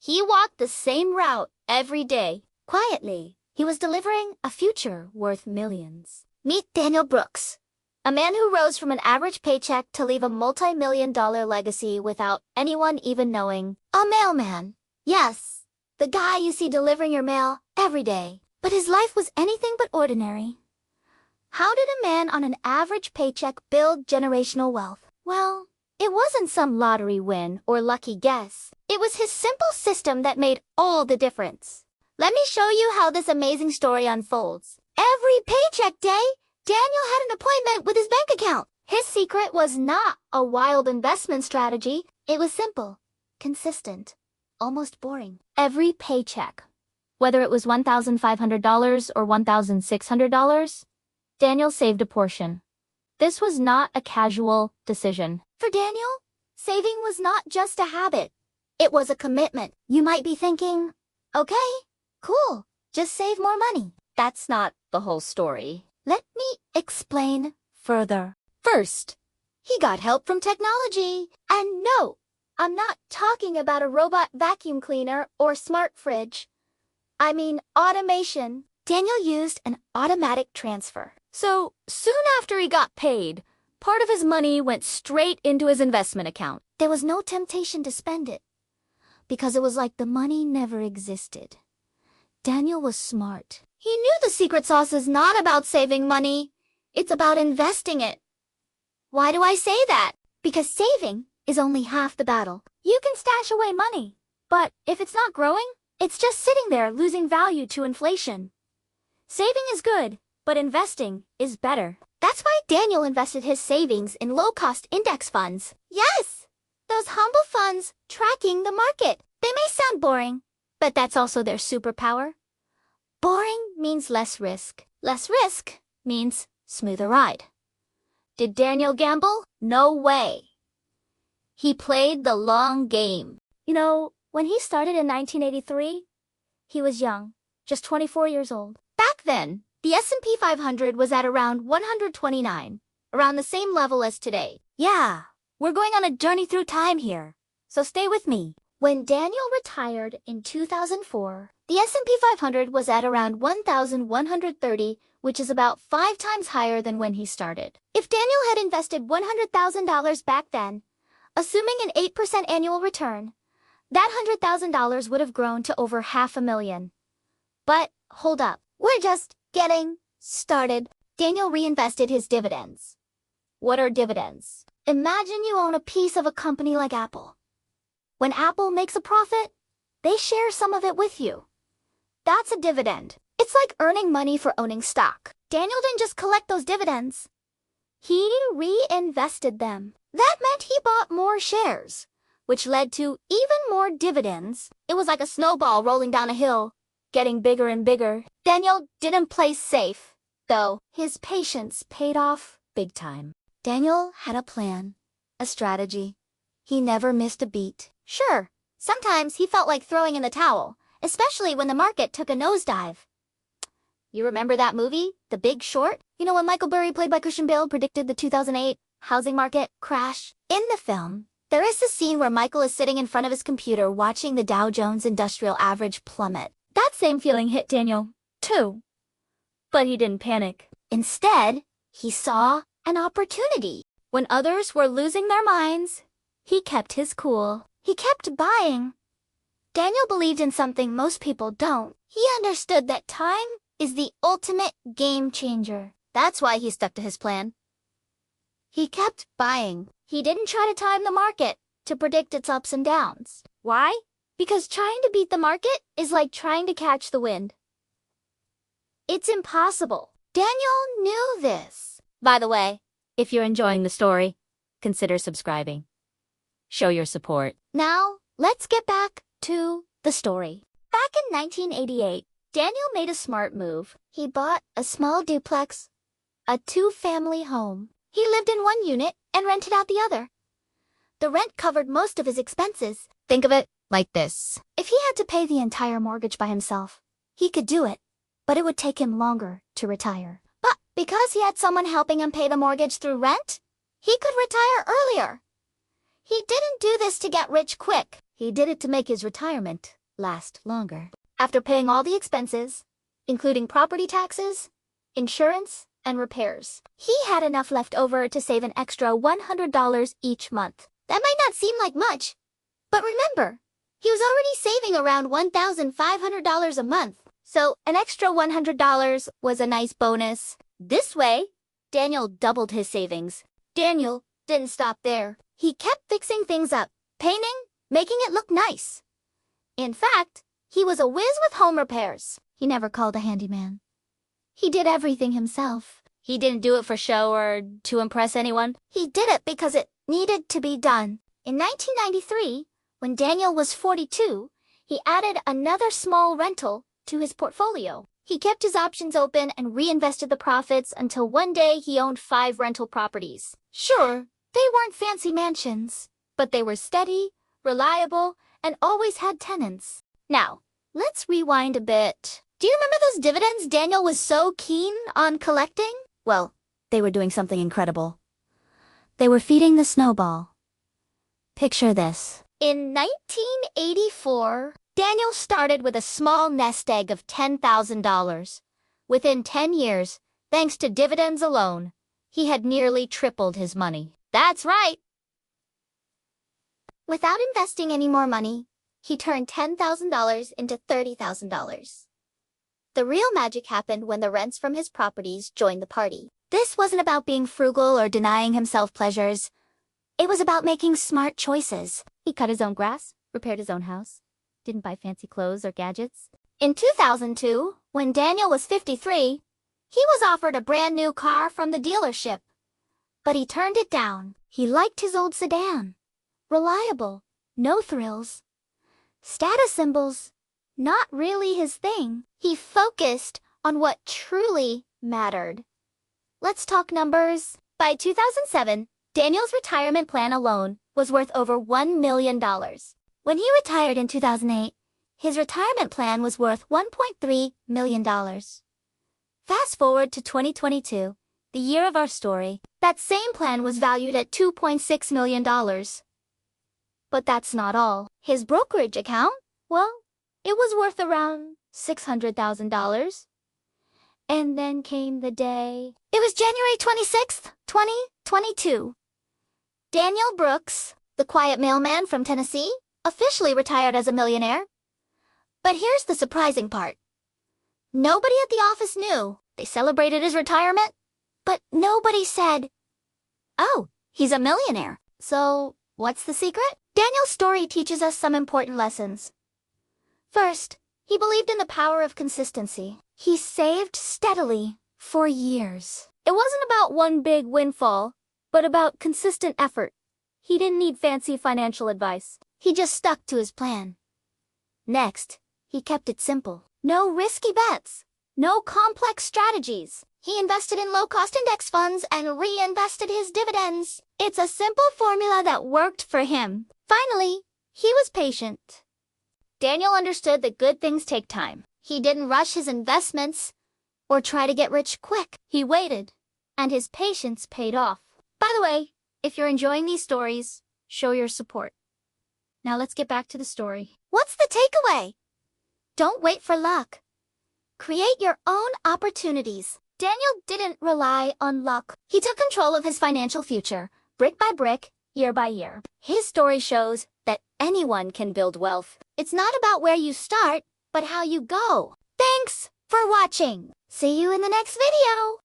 He walked the same route every day. Quietly, he was delivering a future worth millions. Meet Daniel Brooks, a man who rose from an average paycheck to leave a multi-million-dollar legacy without anyone even knowing. A mailman. Yes, the guy you see delivering your mail every day. But his life was anything but ordinary. How did a man on an average paycheck build generational wealth? Well, it wasn't some lottery win or lucky guess. It was his simple system that made all the difference. Let me show you how this amazing story unfolds. Every paycheck day, Daniel had an appointment with his bank account. His secret was not a wild investment strategy. It was simple, consistent, almost boring. Every paycheck, whether it was $1,500 or $1,600, Daniel saved a portion. This was not a casual decision. For Daniel, saving was not just a habit. It was a commitment. You might be thinking, okay, cool, just save more money. That's not the whole story. Let me explain further. First, he got help from technology. And no, I'm not talking about a robot vacuum cleaner or smart fridge. I mean automation. Daniel used an automatic transfer. So soon after he got paid, part of his money went straight into his investment account. There was no temptation to spend it, because it was like the money never existed. Daniel was smart. He knew the secret sauce is not about saving money. It's about investing it. Why do I say that? Because saving is only half the battle. You can stash away money, but if it's not growing, it's just sitting there losing value to inflation. Saving is good, but investing is better. That's why Daniel invested his savings in low-cost index funds. Yes, those humble funds tracking the market. They may sound boring, but that's also their superpower. Boring means less risk. Less risk means smoother ride. Did Daniel gamble? No way. He played the long game. You know, when he started in 1983, he was young, just 24 years old. Back then, the S&P 500 was at around 129, around the same level as today. Yeah, we're going on a journey through time here, so stay with me. When Daniel retired in 2004, the S&P 500 was at around 1,130, which is about 5 times higher than when he started. If Daniel had invested $100,000 back then, assuming an 8% annual return, that $100,000 would have grown to over $500,000. But hold up, we're just getting started. Daniel reinvested his dividends. What are dividends? Imagine you own a piece of a company like Apple. When Apple makes a profit, they share some of it with you. That's a dividend. It's like earning money for owning stock. Daniel didn't just collect those dividends. He reinvested them. That meant he bought more shares, which led to even more dividends. It was like a snowball rolling down a hill, getting bigger and bigger. Daniel didn't play safe, though. His patience paid off big time. Daniel had a plan, a strategy. He never missed a beat. Sure, sometimes he felt like throwing in the towel, especially when the market took a nosedive. You remember that movie, The Big Short? You know when Michael Burry, played by Christian Bale, predicted the 2008 housing market crash? In the film, there is a scene where Michael is sitting in front of his computer watching the Dow Jones Industrial Average plummet. That same feeling hit Daniel, too. But he didn't panic. Instead, he saw an opportunity. When others were losing their minds, he kept his cool. He kept buying. Daniel believed in something most people don't. He understood that time is the ultimate game changer. That's why he stuck to his plan. He kept buying. He didn't try to time the market to predict its ups and downs. Why? Because trying to beat the market is like trying to catch the wind. It's impossible. Daniel knew this. By the way, if you're enjoying the story, consider subscribing. Show your support. Now, let's get back to the story. Back in 1988, Daniel made a smart move. He bought a small duplex, a 2-family home. He lived in one unit and rented out the other. The rent covered most of his expenses. Think of it like this. If he had to pay the entire mortgage by himself, he could do it, but it would take him longer to retire. But because he had someone helping him pay the mortgage through rent, he could retire earlier. He didn't do this to get rich quick. He did it to make his retirement last longer. After paying all the expenses, including property taxes, insurance, and repairs, he had enough left over to save an extra $100 each month. That might not seem like much, but remember, he was already saving around $1,500 a month, so an extra $100 was a nice bonus. This way, Daniel doubled his savings. Daniel didn't stop there. He kept fixing things up, painting, making it look nice. In fact, he was a whiz with home repairs. He never called a handyman. He did everything himself. He didn't do it for show or to impress anyone. He did it because it needed to be done. In 1993, when Daniel was 42, he added another small rental to his portfolio. He kept his options open and reinvested the profits until one day he owned 5 rental properties. Sure, they weren't fancy mansions, but they were steady, reliable, and always had tenants. Now, let's rewind a bit. Do you remember those dividends Daniel was so keen on collecting? Well, they were doing something incredible. They were feeding the snowball. Picture this. In 1984, Daniel started with a small nest egg of $10,000. Within 10 years, thanks to dividends alone, he had nearly tripled his money. That's right! Without investing any more money, he turned $10,000 into $30,000. The real magic happened when the rents from his properties joined the party. This wasn't about being frugal or denying himself pleasures. It was about making smart choices. He cut his own grass, repaired his own house, didn't buy fancy clothes or gadgets. In 2002, when Daniel was 53, he was offered a brand new car from the dealership. But he turned it down. He liked his old sedan. Reliable, no thrills. Status symbols, not really his thing. He focused on what truly mattered. Let's talk numbers. By 2007, Daniel's retirement plan alone was worth over $1 million. When he retired in 2008, his retirement plan was worth $1.3 million. Fast forward to 2022, the year of our story. That same plan was valued at $2.6 million. But that's not all. His brokerage account, well, it was worth around $600,000. And then came the day. It was January 26th, 2022. Daniel Brooks, the quiet mailman from Tennessee, officially retired as a millionaire. But here's the surprising part. Nobody at the office knew. They celebrated his retirement, but nobody said, "Oh, he's a millionaire." So, what's the secret? Daniel's story teaches us some important lessons. First, he believed in the power of consistency. He saved steadily for years. It wasn't about one big windfall, but about consistent effort. He didn't need fancy financial advice. He just stuck to his plan. Next, he kept it simple. No risky bets. No complex strategies. He invested in low-cost index funds and reinvested his dividends. It's a simple formula that worked for him. Finally, he was patient. Daniel understood that good things take time. He didn't rush his investments or try to get rich quick. He waited, and his patience paid off. By the way, if you're enjoying these stories, show your support. Now let's get back to the story. What's the takeaway? Don't wait for luck. Create your own opportunities. Daniel didn't rely on luck. He took control of his financial future, brick by brick, year by year. His story shows that anyone can build wealth. It's not about where you start, but how you go. Thanks for watching. See you in the next video.